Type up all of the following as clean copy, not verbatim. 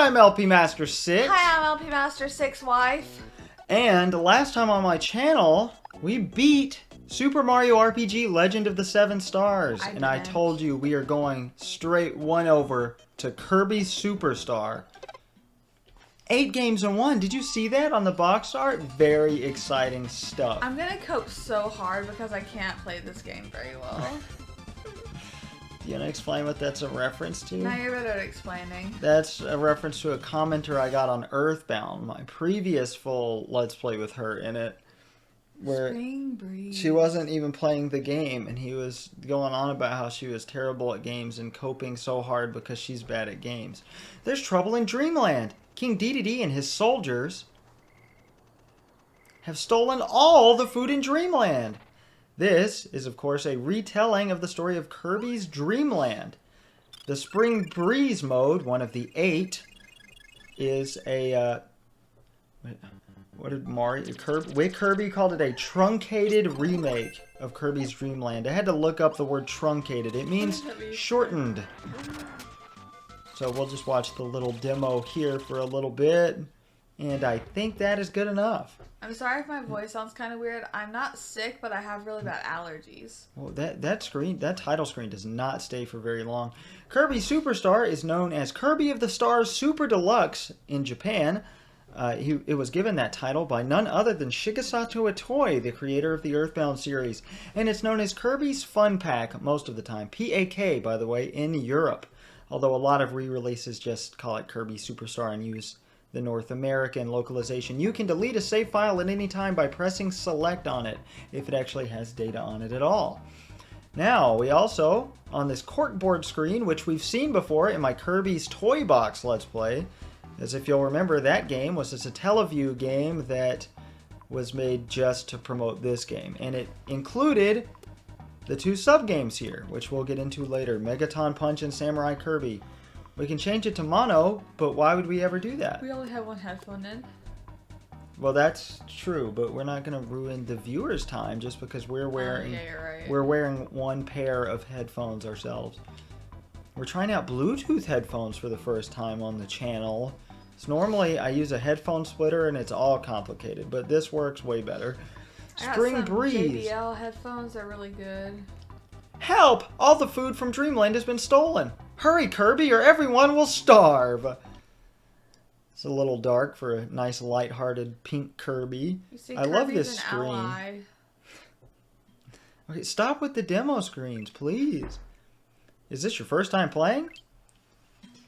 I'm LP Master 6. Hi, I'm LP Master 6 wife. And last time on my channel, we beat Super Mario RPG Legend of the Seven Stars. I told you we are going straight one over to Kirby Superstar. 8 games in 1. Did you see that on the box art? Very exciting stuff. I'm gonna cope so hard because I can't play this game very well. Do you want to explain what that's a reference to? Now you're better at explaining. That's a reference to a commenter I got on Earthbound, my previous full Let's Play with her in it. Where Spring breeze. she wasn't even playing the game, and he was going on about how she was terrible at games and coping so hard because she's bad at games. There's trouble in Dreamland. King Dedede and his soldiers have stolen all the food in Dreamland. This is, of course, a retelling of the story of Kirby's Dreamland. The Spring Breeze mode, one of the 8, is a... what did Kirby called it? A truncated remake of Kirby's Dreamland. I had to look up the word truncated. It means shortened. So we'll just watch the little demo here for a little bit. And I think that is good enough. I'm sorry if my voice sounds kind of weird. I'm not sick, but I have really bad allergies. Well, that title screen does not stay for very long. Kirby Superstar is known as Kirby of the Stars Super Deluxe in Japan. It was given that title by none other than Shigesato Itoi, the creator of the Earthbound series. And it's known as Kirby's Fun Pack most of the time. PAK, by the way, in Europe. Although a lot of re-releases just call it Kirby Superstar and use the North American localization. You can delete a save file at any time by pressing select on it, if it actually has data on it at all. Now, we also, on this corkboard screen, which we've seen before in my Kirby's Toy Box Let's Play, as if you'll remember, that game was a Satellaview game that was made just to promote this game. And it included the 2 sub-games here, which we'll get into later, Megaton Punch and Samurai Kirby. We can change it to mono, but why would we ever do that? We only have one headphone in. Well, that's true, but we're not going to ruin the viewer's time just because we're wearing we're wearing one pair of headphones ourselves. We're trying out Bluetooth headphones for the first time on the channel. So normally I use a headphone splitter and it's all complicated, but this works way better. Spring Breeze. JBL headphones are really good. Help! All the food from Dreamland has been stolen. Hurry, Kirby, or everyone will starve. It's a little dark for a nice, light-hearted pink Kirby. You see, I love this screen. Ally. Okay, stop with the demo screens, please. Is this your first time playing?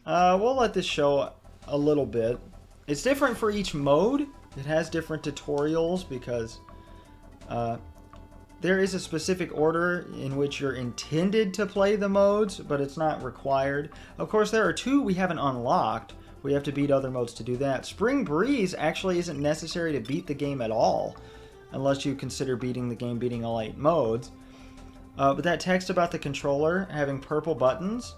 We'll let this show a little bit. It's different for each mode. It has different tutorials because there is a specific order in which you're intended to play the modes, but it's not required. Of course, there are 2 we haven't unlocked. We have to beat other modes to do that. Spring Breeze actually isn't necessary to beat the game at all, unless you consider beating the game beating all 8 modes. But that text about the controller having purple buttons,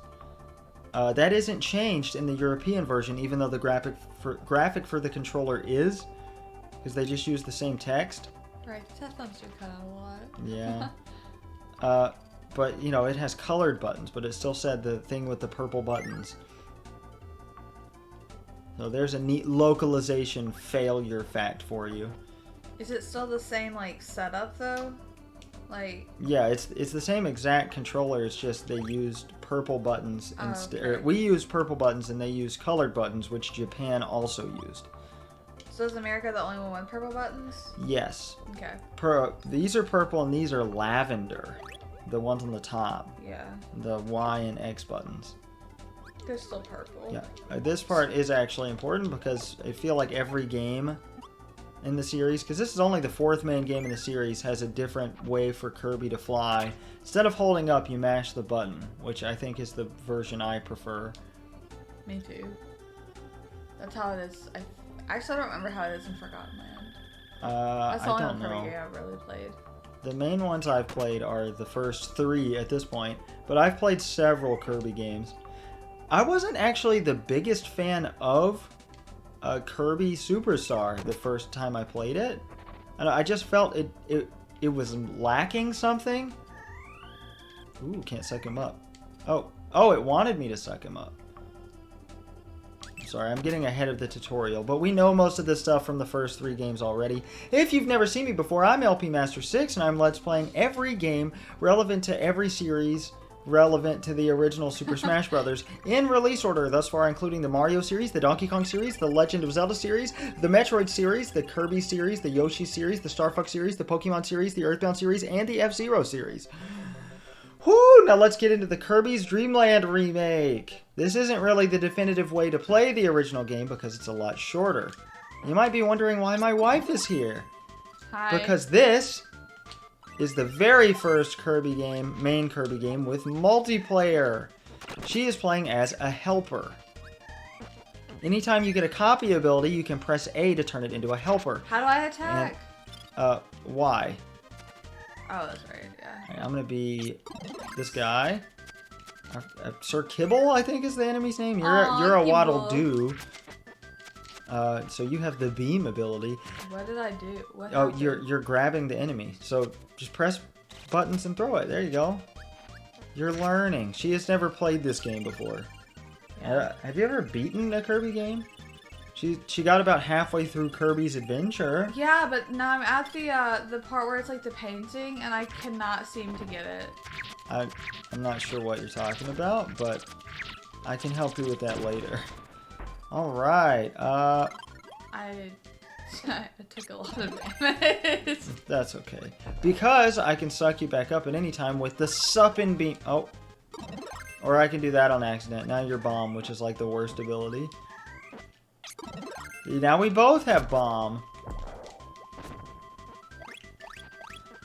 that isn't changed in the European version, even though the graphic for the controller is, because they just use the same text. Right, the headphones do cut out a lot. Yeah. But, you know, it has colored buttons, but it still said the thing with the purple buttons. So there's a neat localization failure fact for you. Is it still the same, like, setup, though? Like... Yeah, it's the same exact controller, it's just they used purple buttons instead. Okay. We used purple buttons and they used colored buttons, which Japan also used. So is America the only one with purple buttons? Yes. Okay. These are purple and these are lavender. The ones on the top. Yeah. The Y and X buttons. They're still purple. Yeah. This part is actually important because I feel like every game in the series, because this is only the 4th main game in the series, has a different way for Kirby to fly. Instead of holding up, you mash the button, which I think is the version I prefer. Me too. That's how it is. I still don't remember how it is in Forgotten Land. That's the only Kirby game I've really played. The main ones I've played are the first 3 at this point, but I've played several Kirby games. I wasn't actually the biggest fan of Kirby Superstar the first time I played it. And I just felt it was lacking something. Ooh, can't suck him up. Oh, it wanted me to suck him up. Sorry, I'm getting ahead of the tutorial, but we know most of this stuff from the first 3 games already. If you've never seen me before, I'm LP Master 6, and I'm Let's Playing every game relevant to every series relevant to the original Super Smash Bros. In release order thus far, including the Mario series, the Donkey Kong series, the Legend of Zelda series, the Metroid series, the Kirby series, the Yoshi series, the Star Fox series, the Pokemon series, the Earthbound series, and the F-Zero series. Whew, now let's get into the Kirby's Dream Land remake. This isn't really the definitive way to play the original game because it's a lot shorter. You might be wondering why my wife is here. Hi. Because this is the very first Kirby game, main Kirby game, with multiplayer. She is playing as a helper. Anytime you get a copy ability, you can press A to turn it into a helper. How do I attack? And, Y. Oh, that's right, yeah. Right, I'm gonna be this guy. Sir Kibble, I think is the enemy's name. You're a Waddle Doo. So you have the beam ability. What did I do? What Oh, happened? you're grabbing the enemy. So just press buttons and throw it. There you go. You're learning. She has never played this game before. Yeah. Have you ever beaten a Kirby game? She got about halfway through Kirby's Adventure. Yeah, but now I'm at the part where it's like the painting, and I cannot seem to get it. I'm not sure what you're talking about, but I can help you with that later. All right. I took a lot of damage. That's okay. Because I can suck you back up at any time with the Suppin Beam. Oh. Or I can do that on accident. Now you're Bomb, which is like the worst ability. Now we both have Bomb.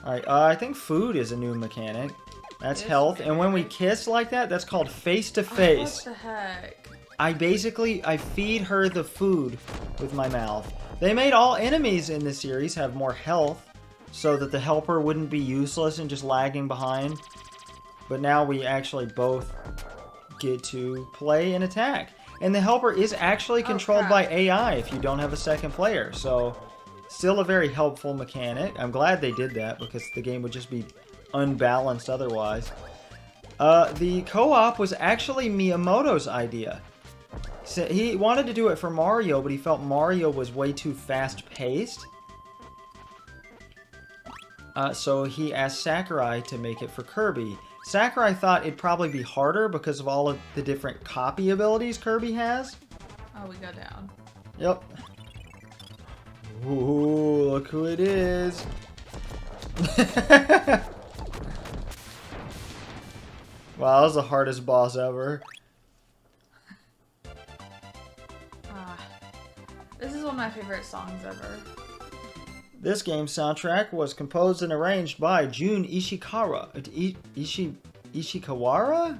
Alright, I think food is a new mechanic. That's health. And when we kiss like that, that's called face-to-face. What the heck? I feed her the food with my mouth. They made all enemies in this series have more health so that the helper wouldn't be useless and just lagging behind. But now we actually both get to play and attack. And the helper is actually controlled by AI if you don't have a second player. So, still a very helpful mechanic. I'm glad they did that because the game would just be unbalanced otherwise. The co-op was actually Miyamoto's idea. So he wanted to do it for Mario, but he felt Mario was way too fast-paced. So he asked Sakurai to make it for Kirby. Sakurai thought it'd probably be harder because of all of the different copy abilities Kirby has. Oh, we go down. Yep. Ooh, look who it is. Wow, that was the hardest boss ever. This is one of my favorite songs ever. This game's soundtrack was composed and arranged by Jun Ishikawa. Ishikawara?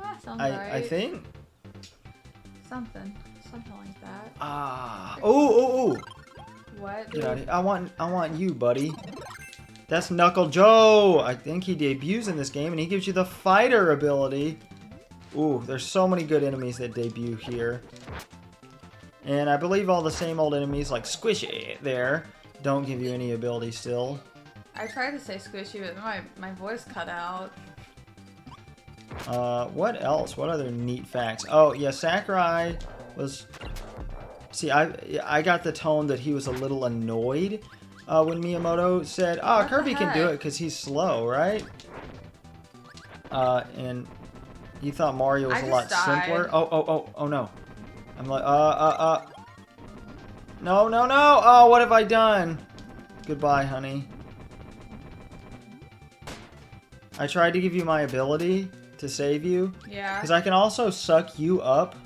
That sounds right. I think. Something like that. Oh. What? Get out of here. I want you, buddy. That's Knuckle Joe. I think he debuts in this game, and he gives you the fighter ability. Ooh, there's so many good enemies that debut here. And I believe all the same old enemies like Squishy there don't give you any ability still. I tried to say Squishy, but my voice cut out. What else? What other neat facts? Oh, yeah, Sakurai was... See, I got the tone that he was a little annoyed when Miyamoto said, Kirby can do it because he's slow, right? And he thought Mario was a lot simpler. Oh, no. I'm like, No. Oh, what have I done? Goodbye, honey. I tried to give you my ability to save you. Yeah. Because I can also suck you up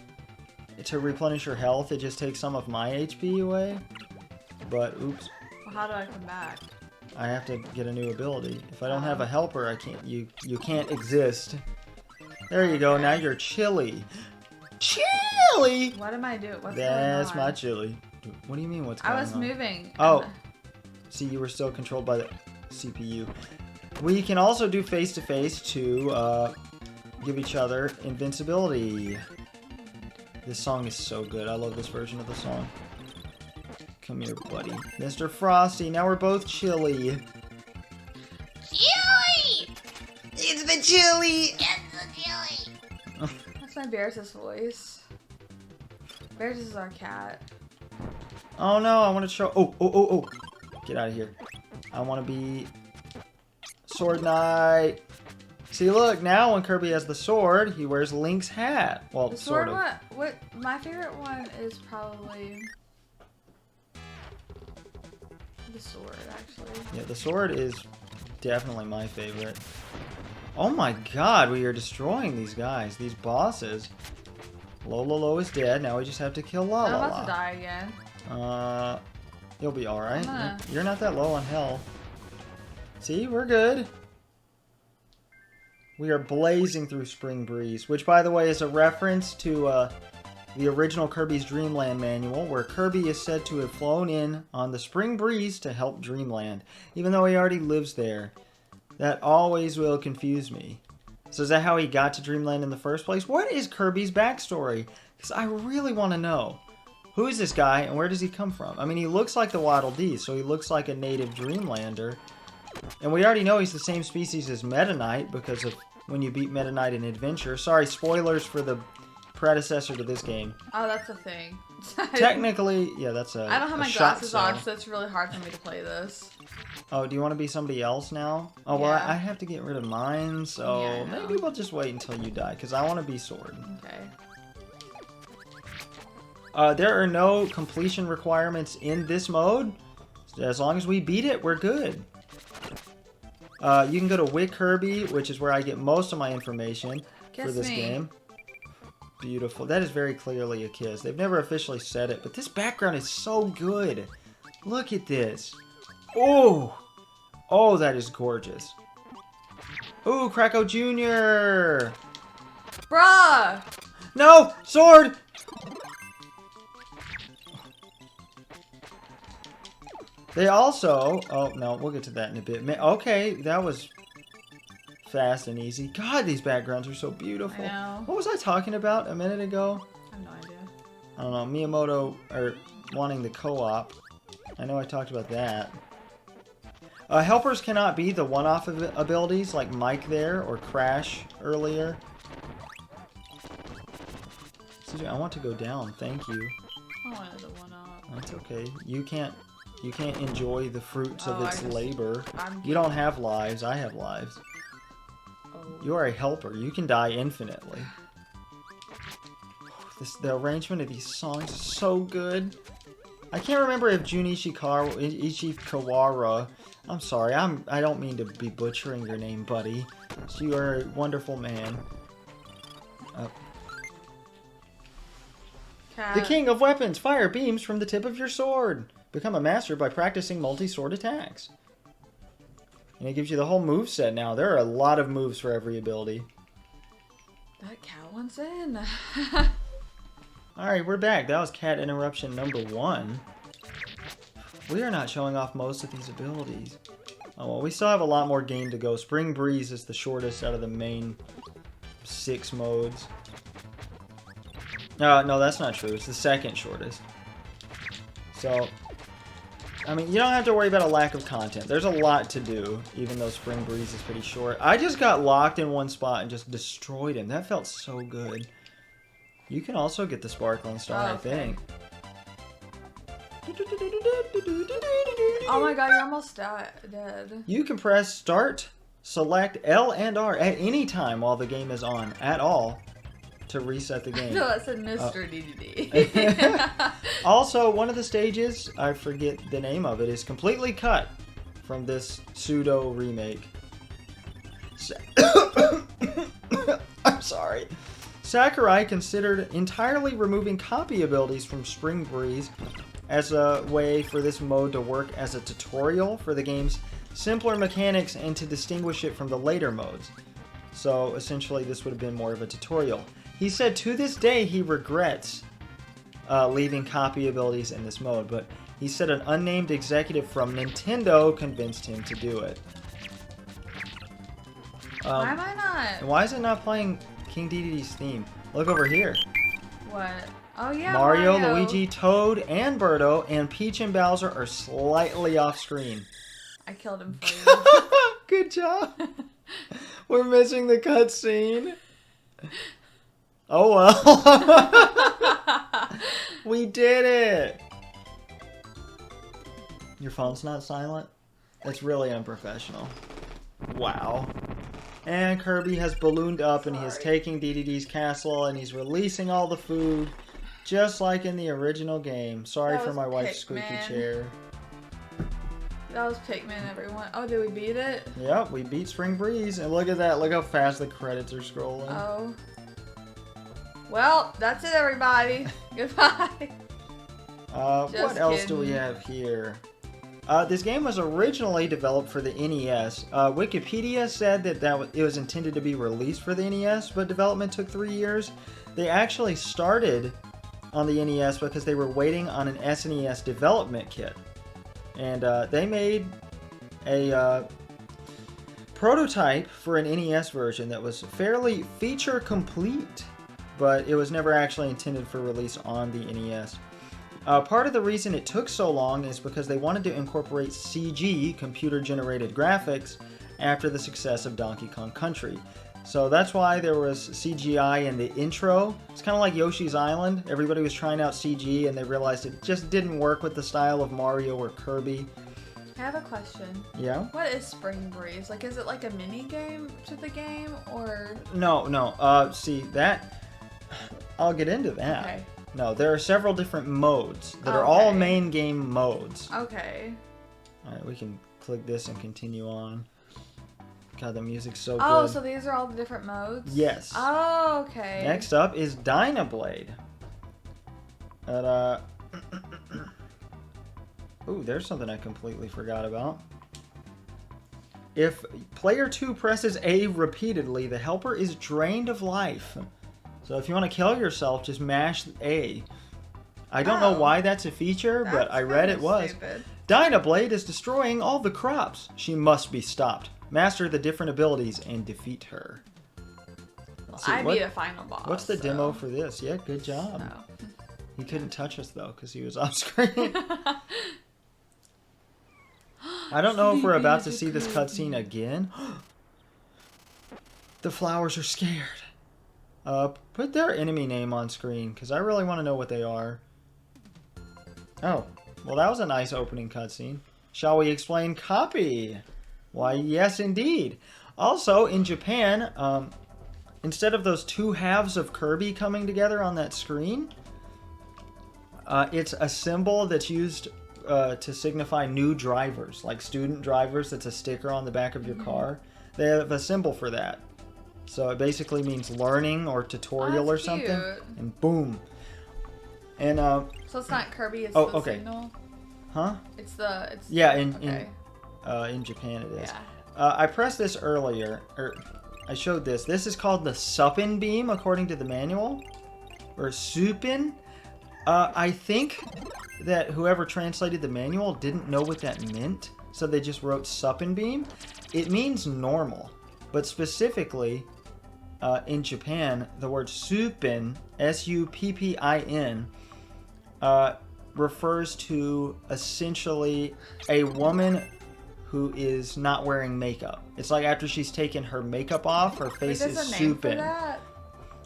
to replenish your health. It just takes some of my HP away. But, oops. Well, how do I come back? I have to get a new ability. If I don't have a helper, I can't. You can't exist. There you go. Now you're Chili. Chili! What am I doing? What's That's going on? my Chili. What do you mean what's going on? I was moving. Oh. See, you were still controlled by the CPU. We can also do face-to-face to give each other invincibility. This song is so good. I love this version of the song. Come here, buddy. Mr. Frosty, now we're both Chili. Chili! It's the Chili! It's the chili! That's my Beerus' voice. Bears is our cat. Oh no, I want to show... Oh. Get out of here. I want to be... Sword Knight. See, look, now when Kirby has the sword, he wears Link's hat. Well, the sword, sort of. What? My favorite one is probably... the sword, actually. Yeah, the sword is definitely my favorite. Oh my god, we are destroying these guys, these bosses. Lolo is dead, now we just have to kill Lala. I'm about to die again. You'll be alright. You're not that low on health. See, we're good. We are blazing through Spring Breeze, which, by the way, is a reference to the original Kirby's Dream Land manual, where Kirby is said to have flown in on the Spring Breeze to help Dreamland, even though he already lives there. That always will confuse me. So is that how he got to Dreamland in the first place? What is Kirby's backstory? Because I really want to know. Who is this guy, and where does he come from? I mean, he looks like the Waddle Dee, so he looks like a native Dreamlander. And we already know he's the same species as Meta Knight, because of when you beat Meta Knight in Adventure. Sorry, spoilers for the predecessor to this game. Oh, that's a thing. Technically, yeah, that's a I don't have my glasses on, so it's really hard for me to play this. Oh, do you want to be somebody else now? Oh, well, I have to get rid of mine, so maybe we'll just wait until you die, because I want to be Sword. Okay. There are no completion requirements in this mode. As long as we beat it, we're good. You can go to Wick Kirby, which is where I get most of my information for this game. Beautiful. That is very clearly a kiss. They've never officially said it, but this background is so good. Look at this. Oh! Oh, that is gorgeous. Ooh, Kracko Jr. Bruh! No! Sword! They also... Oh, no, we'll get to that in a bit. Okay, that was fast and easy. God, these backgrounds are so beautiful. I know. What was I talking about a minute ago? I have no idea. I don't know. Miyamoto, or wanting the co-op. I know I talked about that. Helpers cannot be the one-off abilities like Mike there or Crash earlier. Excuse me, I want to go down. Thank you. I wanted the one-off. That's okay. You can't enjoy the fruits of its labor. I'm You don't have lives. I have lives. Oh. You are a helper. You can die infinitely. The arrangement of these songs is so good. I can't remember if Junichi Kawara. I'm sorry. I don't mean to be butchering your name, buddy. So you are a wonderful man. The king of weapons. Fire beams from the tip of your sword. Become a master by practicing multi-sword attacks. And it gives you the whole move set now. There are a lot of moves for every ability. That cat one's in. Alright, we're back. That was cat interruption number 1. We are not showing off most of these abilities. Oh, well, we still have a lot more game to go. Spring Breeze is the shortest out of the main 6 modes. No, that's not true. It's the second shortest. So, I mean, you don't have to worry about a lack of content. There's a lot to do, even though Spring Breeze is pretty short. I just got locked in one spot and just destroyed him. That felt so good. You can also get the Sparkling Star, I think. Oh my god, you're almost dead. You can press Start, select L and R at any time while the game is on, at all, to reset the game. No, that said Mr. DDD. Also, one of the stages, I forget the name of it, is completely cut from this pseudo remake. I'm sorry. Sakurai considered entirely removing copy abilities from Spring Breeze as a way for this mode to work as a tutorial for the game's simpler mechanics and to distinguish it from the later modes. So essentially this would have been more of a tutorial. He said to this day he regrets leaving copy abilities in this mode, but he said an unnamed executive from Nintendo convinced him to do it. Why am I not? Why is it not playing King Dedede's theme? Look over here. What? Oh yeah, Mario, Luigi, Toad, and Birdo, and Peach and Bowser are slightly off screen. I killed him for you. Good job. We're missing the cutscene. Oh well. we did it! Your phone's not silent? That's really unprofessional. Wow. And Kirby has ballooned up and he is taking DDD's castle and he's releasing all the food just like in the original game. Sorry for my wife's squeaky chair. That was Pikmin, everyone. Oh, did we beat it? Yep, we beat Spring Breeze. And look at that. Look how fast the credits are scrolling. Oh. Well, that's it, everybody. Goodbye. What else do we have here? This game was originally developed for the NES. Wikipedia said that it was intended to be released for the NES, but development took 3 years. They actually started on the NES because they were waiting on an SNES development kit. And they made a prototype for an NES version that was fairly feature complete, but it was never actually intended for release on the NES. Part of the reason it took so long is because they wanted to incorporate CG, computer-generated graphics, after the success of Donkey Kong Country. So that's why there was CGI in the intro. It's kind of like Yoshi's Island. Everybody was trying out CG and they realized it just didn't work with the style of Mario or Kirby. I have a question. Yeah? What is Spring Breeze? Like, is it like a mini game to the game, or...? No. See, that... I'll get into that. Okay. No, there are several different modes that are all main game modes. Okay. Alright, we can click this and continue on. God, the music's so good. Oh, so these are all the different modes? Yes. Oh, okay. Next up is Dynablade. Ooh, there's something I completely forgot about. If player 2 presses A repeatedly, the helper is drained of life. So if you want to kill yourself, just mash A. I don't know why that's a feature, but I read it was. Stupid. Dynablade is destroying all the crops. She must be stopped. Master the different abilities and defeat her. Well, I beat a final boss. What's the demo for this? Yeah, good job. So. He couldn't touch us, though, because he was off screen. I don't know if we're about to see this cutscene again. The flowers are scared. Put their enemy name on screen, because I really want to know what they are. Oh, well, that was a nice opening cutscene. Shall we explain copy? Why, yes, indeed. Also, in Japan, instead of those two halves of Kirby coming together on that screen, it's a symbol that's used to signify new drivers, like student drivers. That's a sticker on the back of your car. They have a symbol for that. So it basically means learning or tutorial or something. Cute. And boom. And so it's not Kirby, it's the signal? Huh? It's yeah, in Japan it is. Yeah. I pressed this earlier, or I showed this. This is called the Supin beam according to the manual, or Supin. I think that whoever translated the manual didn't know what that meant, so they just wrote Supin beam. It means normal, but specifically in Japan, the word Supin, S-U-P-P-I-N, refers to essentially a woman who is not wearing makeup. It's like after she's taken her makeup off, her face is Supin.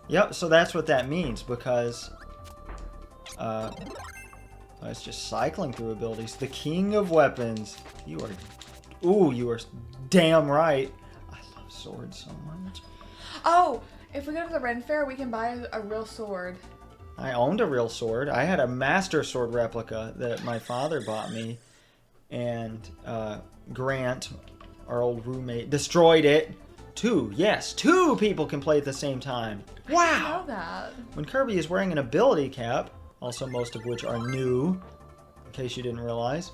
Yep, so that's what that means, because it's just cycling through abilities. The king of weapons. You are damn right. I love swords so much. Oh, if we go to the Ren Fair, we can buy a real sword. I owned a real sword. I had a master sword replica that my father bought me, and Grant, our old roommate, destroyed it. Two people can play at the same time. Wow! I didn't know that. When Kirby is wearing an ability cap, also most of which are new, in case you didn't realize.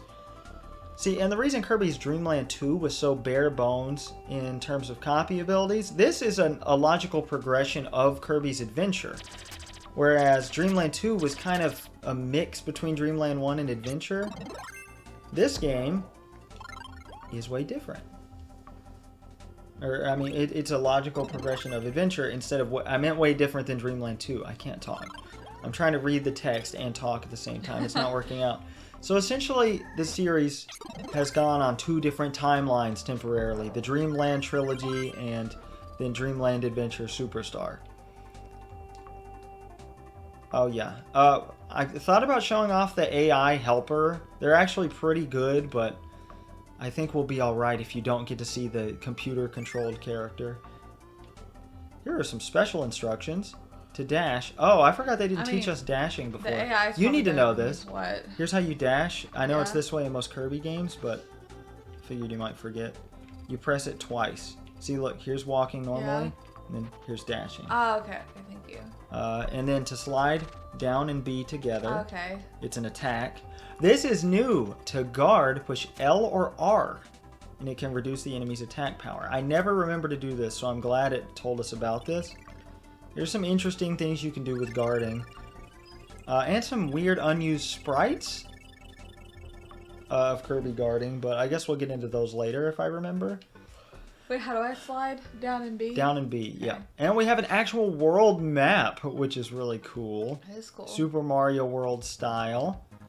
See, and the reason Kirby's Dream Land 2 was so bare bones in terms of copy abilities, this is a logical progression of Kirby's Adventure. Whereas Dream Land 2 was kind of a mix between Dream Land 1 and Adventure, this game is way different. Or, I mean, it's a logical progression of Adventure instead of what I meant way different than Dream Land 2. I can't talk. I'm trying to read the text and talk at the same time. It's not working out. So essentially, the series has gone on two different timelines temporarily. The Dreamland Trilogy and then Dreamland Adventure Superstar. Oh, yeah. I thought about showing off the AI helper. They're actually pretty good, but I think we'll be alright if you don't get to see the computer-controlled character. Here are some special instructions to dash. Oh, I forgot they didn't teach us dashing before. The AI you need to know this. What? Here's how you dash. I know it's this way in most Kirby games, but figured you might forget. You press it twice. See, look, here's walking normally, and then here's dashing. Oh, okay. Thank you. And then to slide down and B together. Okay. It's an attack. This is new. To guard, push L or R, and it can reduce the enemy's attack power. I never remember to do this, so I'm glad it told us about this. There's some interesting things you can do with guarding. And some weird unused sprites of Kirby guarding, but I guess we'll get into those later if I remember. Wait, how do I slide? Down and B? Down and B, yeah. And we have an actual world map, which is really cool. That is cool. Super Mario World style.